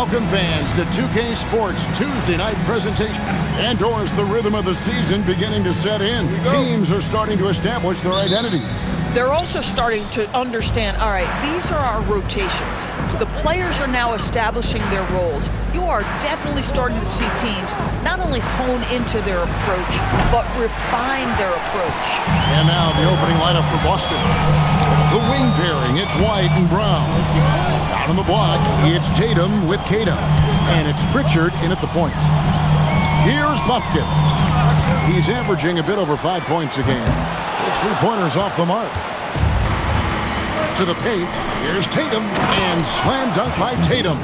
Welcome fans to 2K Sports Tuesday night presentation. Indoors, the rhythm of the season beginning to set in. Teams are starting to establish their identity. They're also starting to understand, all right, these are our rotations. The players are now establishing their roles. You are definitely starting to see teams not only hone into their approach, but refine their approach. And now the opening lineup for Boston. The wing pairing, it's White and Brown. Down on the block, it's Tatum with Cato. And it's Pritchard in at the point. Here's Buffkin. He's averaging a bit over 5 points a game. His three-pointers off the mark. To the paint, here's Tatum, and slam dunk by Tatum.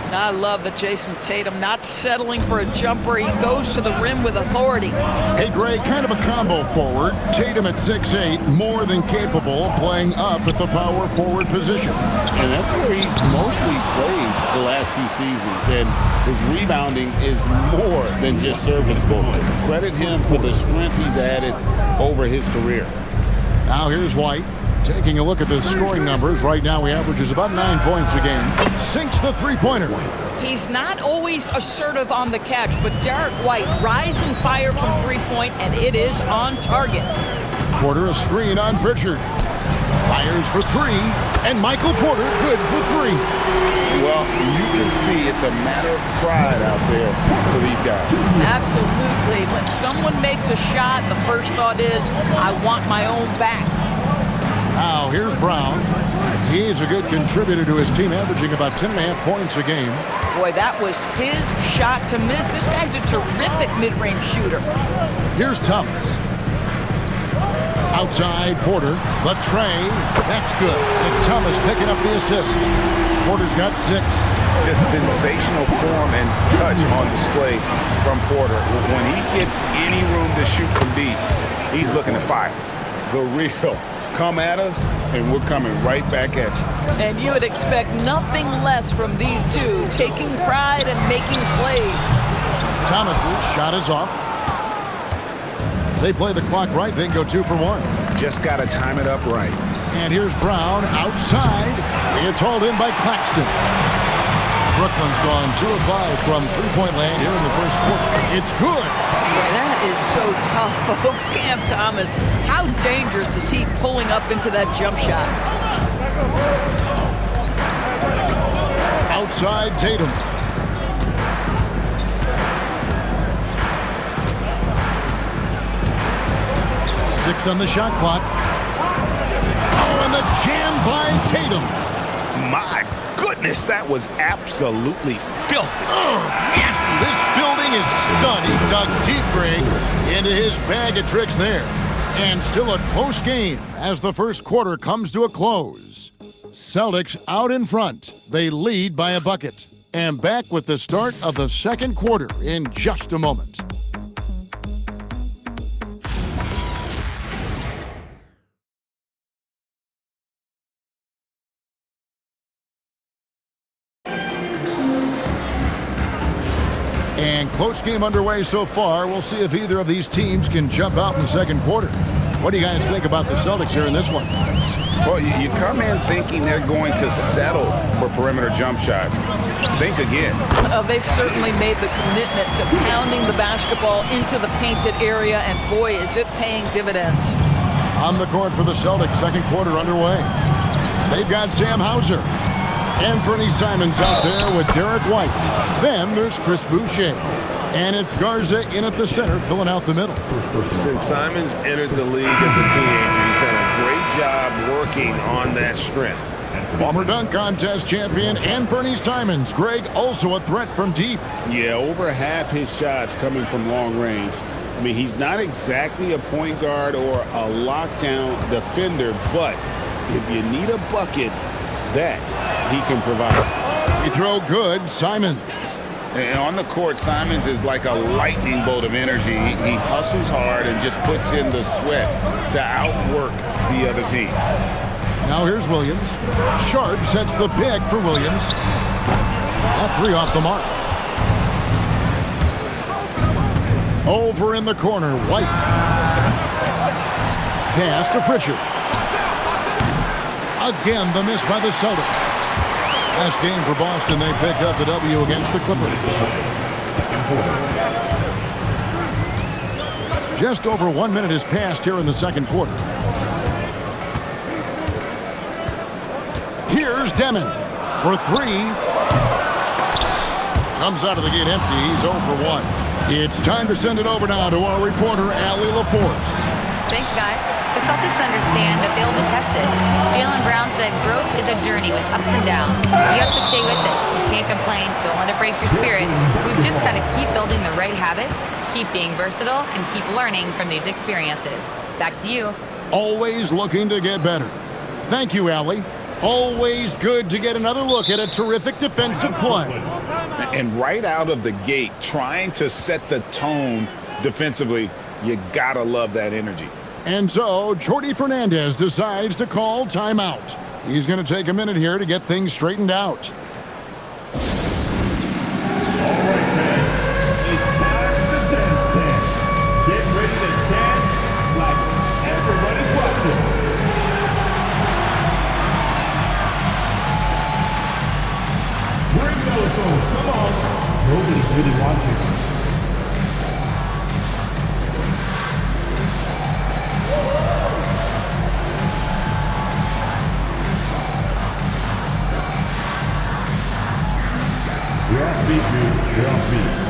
I love that Jason Tatum not settling for a jumper. He goes to the rim with authority. Hey, Greg, kind of a combo forward. Tatum at 6'8", more than capable of playing up at the power forward position. And that's where he's mostly played the last few seasons. And his rebounding is more than just serviceable. Credit him for the strength he's added over his career. Now here's White. Taking a look at the scoring numbers, right now he averages about 9 points a game. Sinks the three-pointer. He's not always assertive on the catch, but Derek White, rise and fire from three-point, and it is on target. Porter a screen on Pritchard. Fires for three, and Michael Porter good for three. Well, you can see it's a matter of pride out there for these guys. Absolutely. When someone makes a shot, the first thought is, I want my own back. Now, here's Brown. He's a good contributor to his team, averaging about 10.5 points a game. Boy, that was his shot to miss. This guy's a terrific mid-range shooter. Here's Thomas. Outside, Porter. The tray. That's good. It's Thomas picking up the assist. Porter's got 6. Just sensational form and touch on display from Porter. When he gets any room to shoot from deep, he's looking to fire. The real. Come at us, and we're coming right back at you. And you would expect nothing less from these two, taking pride and making plays. Thomas's shot is off. They play the clock right, then go 2 for 1. Just got to time it up right. And here's Brown outside. It's hauled in by Claxton. Brooklyn's gone 2 of 5 from three-point land here in the first quarter. It's good. That is so tough, folks. Cam Thomas, how dangerous is he pulling up into that jump shot? Outside Tatum. Six on the shot clock. Oh, and the jam by Tatum. My goodness, that was absolutely filthy. Oh, yes. This building is stunned. He dug deep, Greg, into his bag of tricks there. And still a close game as the first quarter comes to a close. Celtics out in front. They lead by a bucket. And back with the start of the second quarter in just a moment. And close game underway so far. We'll see if either of these teams can jump out in the second quarter. What do you guys think about the Celtics here in this one? Well, you come in thinking they're going to settle for perimeter jump shots. Think again. They've certainly made the commitment to pounding the basketball into the painted area, and boy, is it paying dividends. On the court for the Celtics, second quarter underway. They've got Sam Hauser. Anthony Simons out there with Derek White. Then there's Chris Boucher. And it's Garza in at the center, filling out the middle. Since Simons entered the league as a teenager, he's done a great job working on that strength. Former dunk contest champion Anthony Simons. Greg, also a threat from deep. Yeah, over half his shots coming from long range. I mean, he's not exactly a point guard or a lockdown defender, but if you need a bucket, that he can provide. He throw good, Simons. And on the court, Simons is like a lightning bolt of energy. He hustles hard and just puts in the sweat to outwork the other team. Now here's Williams. Sharp sets the pick for Williams. That three off the mark. Over in the corner, White. Pass to Pritchard. Again, the miss by the Celtics. Last game for Boston, they pick up the W against the Clippers. Just over 1 minute has passed here in the second quarter. Here's Demon for three. Comes out of the gate empty. He's 0 for 1. It's time to send it over now to our reporter, Allie LaForce. Thanks, guys. The Celtics understand that they'll be tested. Jaylen Brown said growth is a journey with ups and downs. You have to stay with it. You can't complain. Don't let it break your spirit. We've just got to keep building the right habits, keep being versatile, and keep learning from these experiences. Back to you. Always looking to get better. Thank you, Allie. Always good to get another look at a terrific defensive play. And right out of the gate, trying to set the tone defensively, you gotta love that energy. And so, Jordi Fernandez decides to call timeout. He's going to take a minute here to get things straightened out. All right, man. It's time to dance. Get ready to dance like everybody's watching. Bring those moves. Come on. Nobody's really watching. Drop beat, dude. Drop beats.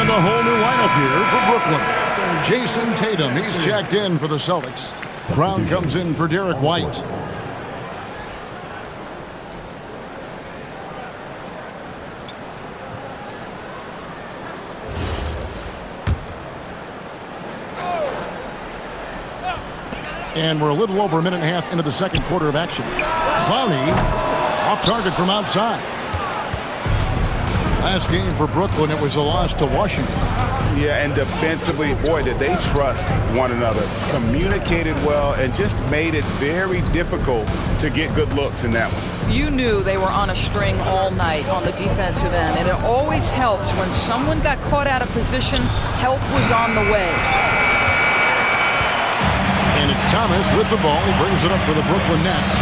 A whole new lineup here for Brooklyn. Jason Tatum, he's checked in for the Celtics. Brown comes in for Derek White. And we're a little over a minute and a half into the second quarter of action. Clowney off target from outside. Last game for Brooklyn, it was a loss to Washington. Yeah, and defensively, boy, did they trust one another. Communicated well and just made it very difficult to get good looks in that one. You knew they were on a string all night on the defensive end, and it always helps when someone got caught out of position, help was on the way. And it's Thomas with the ball. He brings it up for the Brooklyn Nets.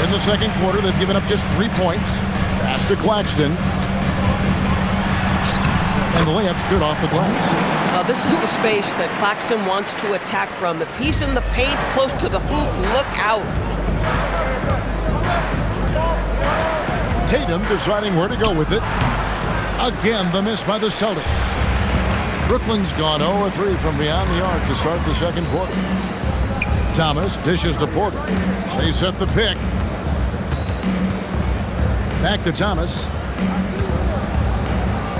In the second quarter, they've given up just 3 points. Pass to Claxton. And the layup's good off the glass. Well, this is the space that Claxton wants to attack from. If he's in the paint close to the hoop, look out. Tatum deciding where to go with it. Again, the miss by the Celtics. Brooklyn's gone 0-3 from beyond the arc to start the second quarter. Thomas dishes to Porter. They set the pick. Back to Thomas.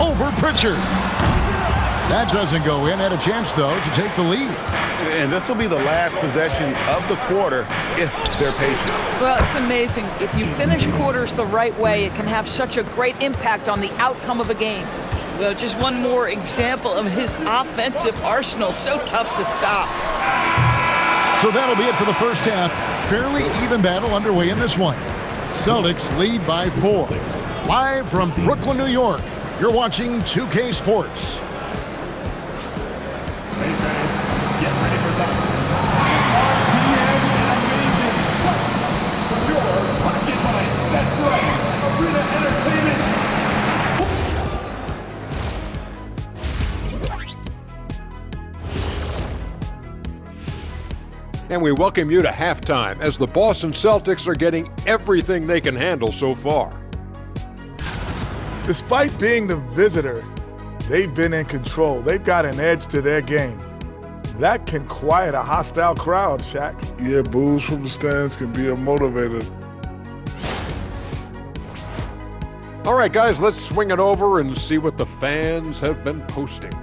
Over Pritchard. That doesn't go in. Had a chance, though, to take the lead. And this will be the last possession of the quarter if they're patient. Well, it's amazing. If you finish quarters the right way, it can have such a great impact on the outcome of a game. Well, just one more example of his offensive arsenal. So tough to stop. So that'll be it for the first half. Fairly even battle underway in this one. Celtics lead by 4. Live from Brooklyn, New York. You're watching 2K Sports. Hey fans, get ready for some RPM amazing stuff from your pocket money. That's right, Arena Entertainment. And we welcome you to halftime as the Boston Celtics are getting everything they can handle so far. Despite being the visitor, they've been in control. They've got an edge to their game. That can quiet a hostile crowd, Shaq. Yeah, boos from the stands can be a motivator. All right, guys, let's swing it over and see what the fans have been posting.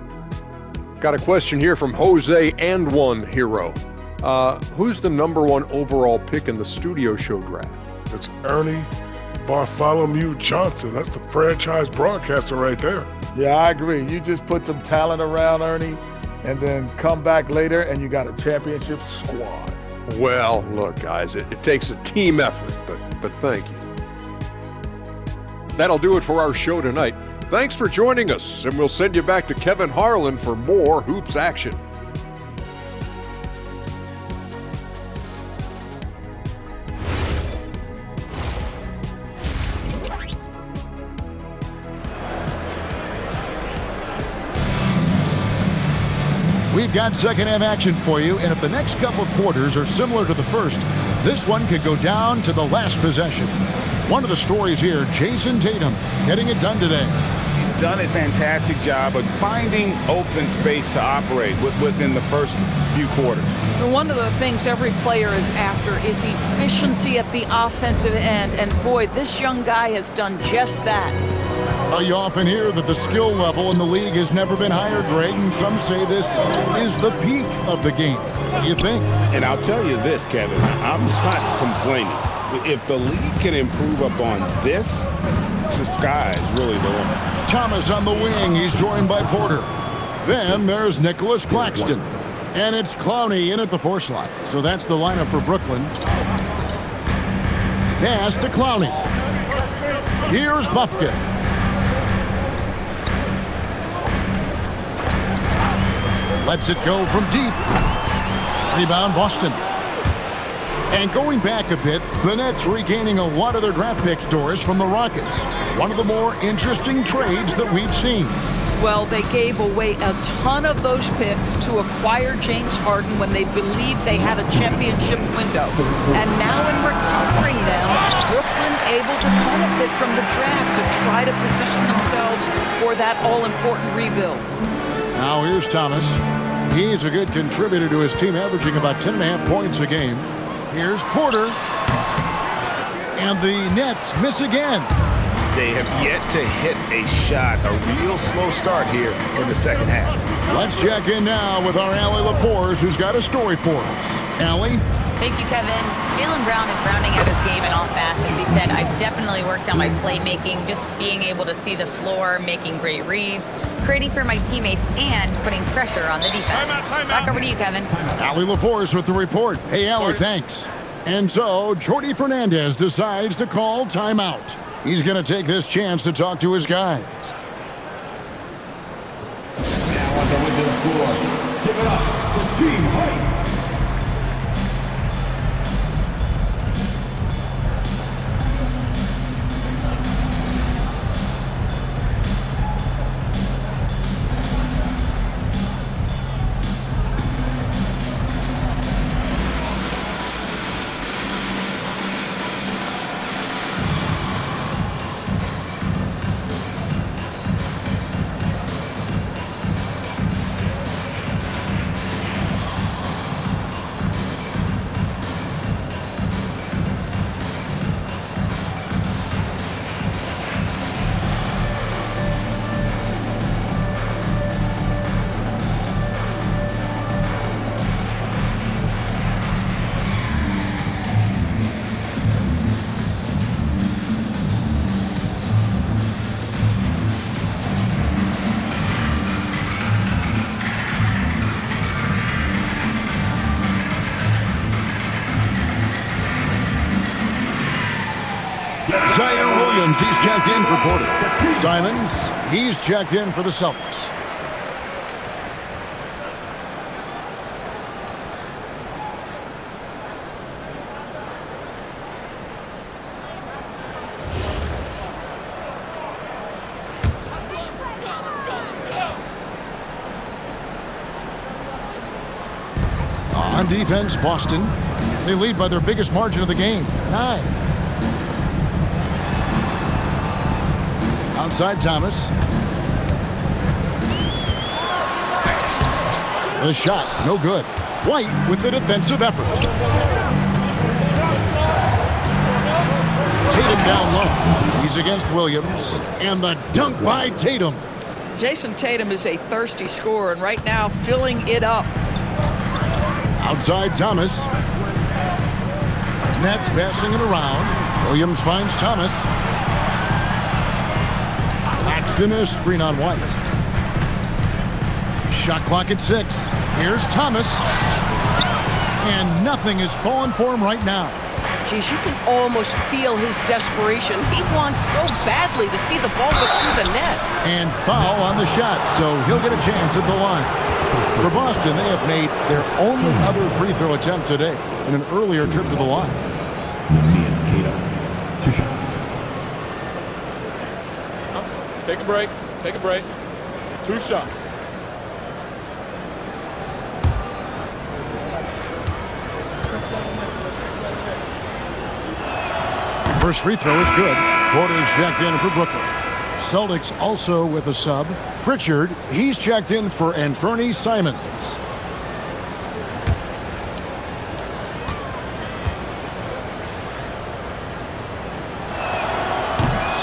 Got a question here from Jose and one hero. Who's the #1 overall pick in the studio show draft? It's Ernie Bartholomew Johnson. That's the franchise broadcaster right there. Yeah, I agree. You just put some talent around Ernie and then come back later and you got a championship squad. Well, look, guys, it takes a team effort, but thank you. That'll do it for our show tonight. Thanks for joining us, and we'll send you back to Kevin Harlan for more Hoops action. We've got second-half action for you, and if the next couple quarters are similar to the first, this one could go down to the last possession. One of the stories here, Jason Tatum getting it done today. He's done a fantastic job of finding open space to operate within the first few quarters. And one of the things every player is after is efficiency at the offensive end, and boy, this young guy has done just that. You often hear that the skill level in the league has never been higher, Greg, and some say this is the peak of the game. What do you think? And I'll tell you this, Kevin, I'm not complaining. If the league can improve upon this, the sky is really the limit. Thomas on the wing. He's joined by Porter. Then there's Nicholas Claxton. And it's Clowney in at the 4 slot. So that's the lineup for Brooklyn. Pass to Clowney. Here's Bufkin. Lets it go from deep. Rebound, Boston. And going back a bit, the Nets regaining a lot of their draft picks, Doris, from the Rockets. One of the more interesting trades that we've seen. Well, they gave away a ton of those picks to acquire James Harden when they believed they had a championship window. And now in recovering them, Brooklyn able to benefit from the draft to try to position themselves for that all-important rebuild. Now here's Thomas. He's a good contributor to his team, averaging about 10.5 points a game. Here's Porter. And the Nets miss again. They have yet to hit a shot, a real slow start here in the second half. Let's check in now with our Allie LaForce, who's got a story for us. Allie? Thank you, Kevin. Jaylen Brown is rounding out his game in all facets. He said, I've definitely worked on my playmaking, just being able to see the floor, making great reads, creating for my teammates, and putting pressure on the defense. Back over to you, Kevin. Allie LaForce with the report. Hey, Allie, thanks. And so, Jordy Fernandez decides to call timeout. He's going to take this chance to talk to his guys. Now on the way to the floor. Give it up for Team White. Zion Williams, he's checked in for Porter. Simons, he's checked in for the Celtics. On defense, Boston. They lead by their biggest margin of the game, 9. Outside Thomas. The shot, no good. White with the defensive effort. Tatum down low. He's against Williams. And the dunk by Tatum. Jason Tatum is a thirsty scorer, and right now filling it up. Outside Thomas. Nets passing it around. Williams finds Thomas. Claxton is screen on White. Shot clock at 6. Here's Thomas. And nothing is falling for him right now. Geez, you can almost feel his desperation. He wants so badly to see the ball go through the net. And foul on the shot, so he'll get a chance at the line. For Boston, they have made their only other free throw attempt today in an earlier trip to the line. Mia's Cato. 2 shots. Take a break. Take a break. 2 shots. First free throw is good. Porter's checked in for Brooklyn. Celtics also with a sub. Pritchard, he's checked in for Anfernee Simons.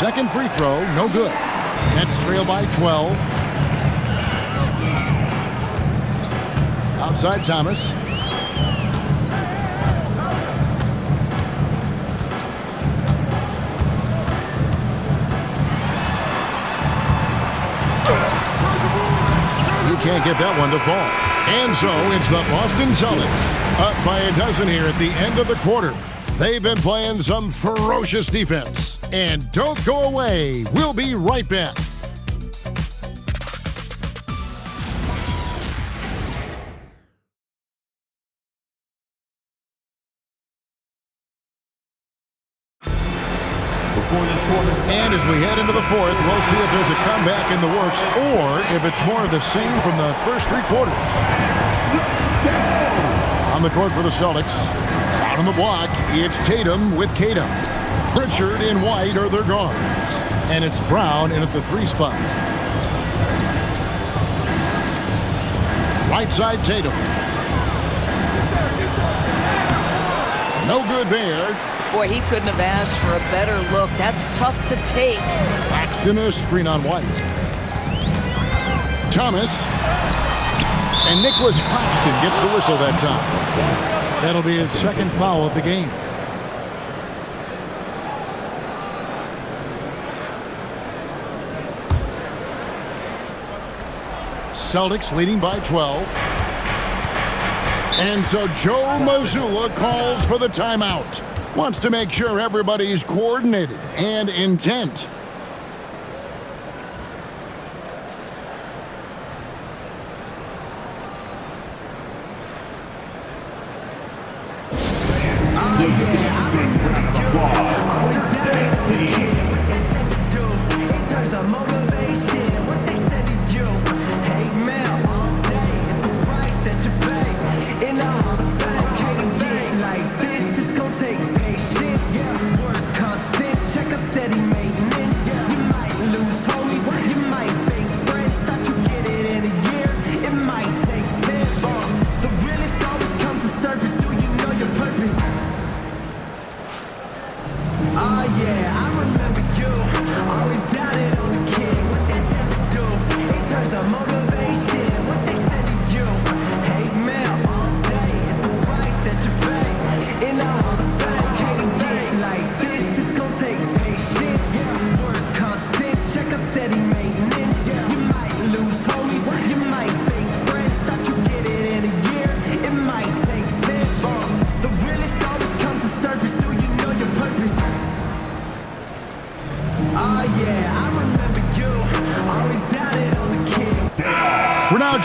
Second free throw, no good. Nets trail by 12. Outside Thomas. Can't get that one to fall. And so it's the Boston Celtics up by a dozen here at the end of the quarter. They've been playing some ferocious defense. And don't go away. We'll be right back. And as we head into the fourth, we'll see if there's a comeback in the works or if it's more of the same from the first 3 quarters. On the court for the Celtics. Out on the block, it's Tatum with Cato. Pritchard and White are their guards. And it's Brown in at the 3 spot. Right side Tatum. No good there. Boy, he couldn't have asked for a better look. That's tough to take. Claxton a screen on White. Thomas. And Nicholas Claxton gets the whistle that time. That'll be his second foul of the game. Celtics leading by 12. And so Joe Mazzulla calls for the timeout. Wants to make sure everybody's coordinated and intent.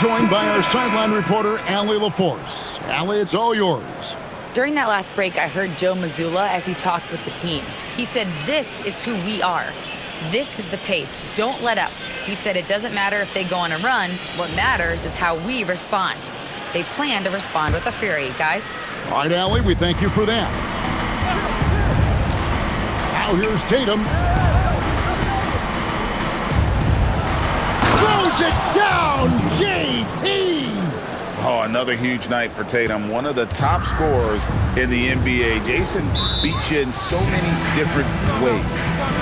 Joined by our sideline reporter, Allie LaForce. Allie, it's all yours. During that last break, I heard Joe Mazzulla as he talked with the team. He said, "This is who we are. This is the pace. Don't let up." He said it doesn't matter if they go on a run. What matters is how we respond. They plan to respond with a fury, guys. All right, Allie, we thank you for that. Now here's Tatum. Throws it down, JT! Oh, another huge night for Tatum. One of the top scorers in the NBA. Jason beats you in so many different ways.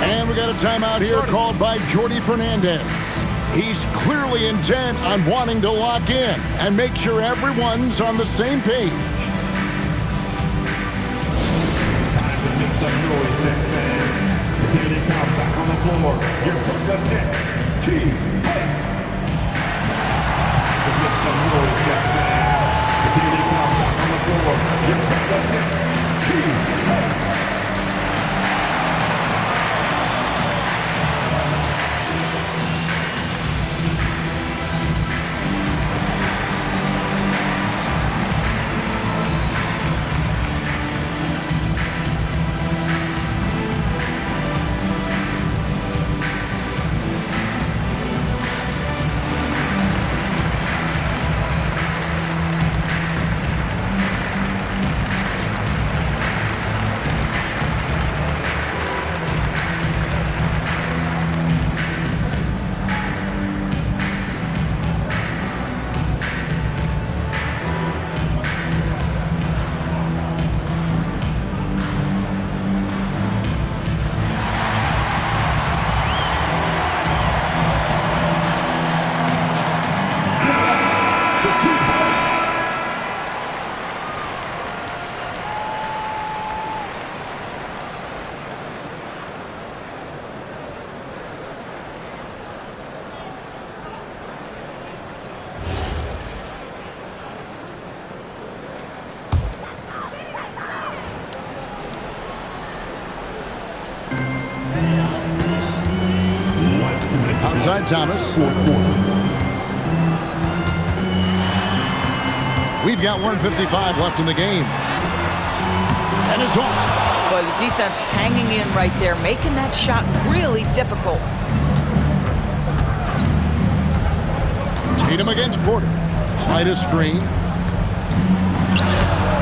And we got a timeout here called by Jordy Fernandez. He's clearly intent on wanting to lock in and make sure everyone's on the same page. Time to make some noise, next man. As here they come back on the floor. Here from the next team. To make some noise, next man. As here they come back on the floor. Here from the next team. Outside Thomas. We've got 1:55 left in the game. And it's off. Boy, the defense hanging in right there, making that shot really difficult. Tatum against Porter. Slide a screen.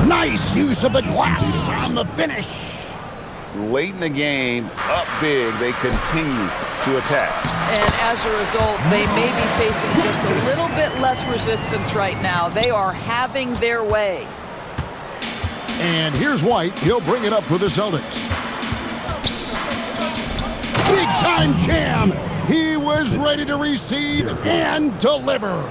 Nice use of the glass on the finish. Late in the game, up big, they continue to attack. And as a result, they may be facing just a little bit less resistance right now. They are having their way. And here's White. He'll bring it up for the Celtics. Big time jam. He was ready to receive and deliver.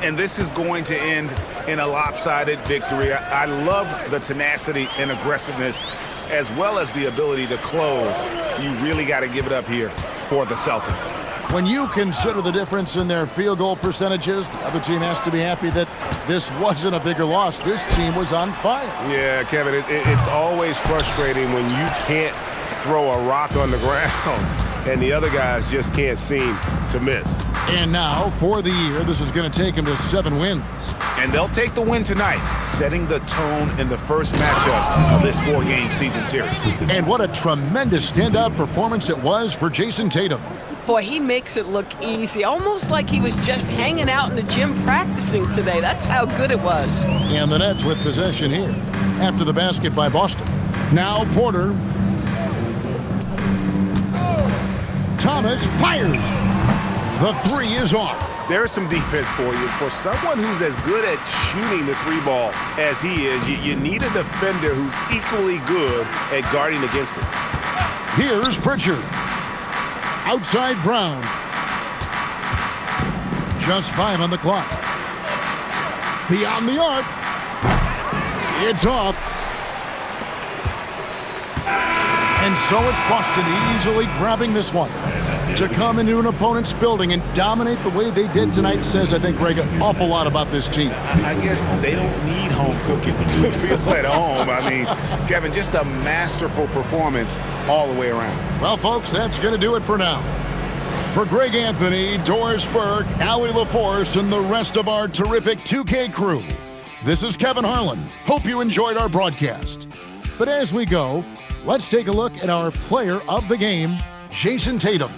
And this is going to end in a lopsided victory. I love the tenacity and aggressiveness as well as the ability to close. You really got to give it up here for the Celtics. When you consider the difference in their field goal percentages, the other team has to be happy that this wasn't a bigger loss. This team was on fire. Yeah, Kevin, it's always frustrating when you can't throw a rock on the ground and the other guys just can't seem to miss. And now, for the year, this is going to take them to 7 wins. And they'll take the win tonight, setting the tone in the first matchup of this 4-game season series. And what a tremendous standout performance it was for Jason Tatum. Boy, he makes it look easy, almost like he was just hanging out in the gym practicing today. That's how good it was. And the Nets with possession here after the basket by Boston. Now Porter. Thomas fires. The 3 is off. There's some defense for you. For someone who's as good at shooting the 3 ball as he is, you need a defender who's equally good at guarding against it. Here's Pritchard. Outside Brown. Just 5 on the clock. Beyond the arc. It's off. And so it's Boston easily grabbing this one. To come into an opponent's building and dominate the way they did tonight says, I think, Greg, an awful lot about this team. I guess they don't need home cooking to feel at home. I mean, Kevin, just a masterful performance all the way around. Well, folks, that's going to do it for now. For Greg Anthony, Doris Burke, Allie LaForce, and the rest of our terrific 2K crew, this is Kevin Harlan. Hope you enjoyed our broadcast. But as we go, let's take a look at our player of the game, Jason Tatum.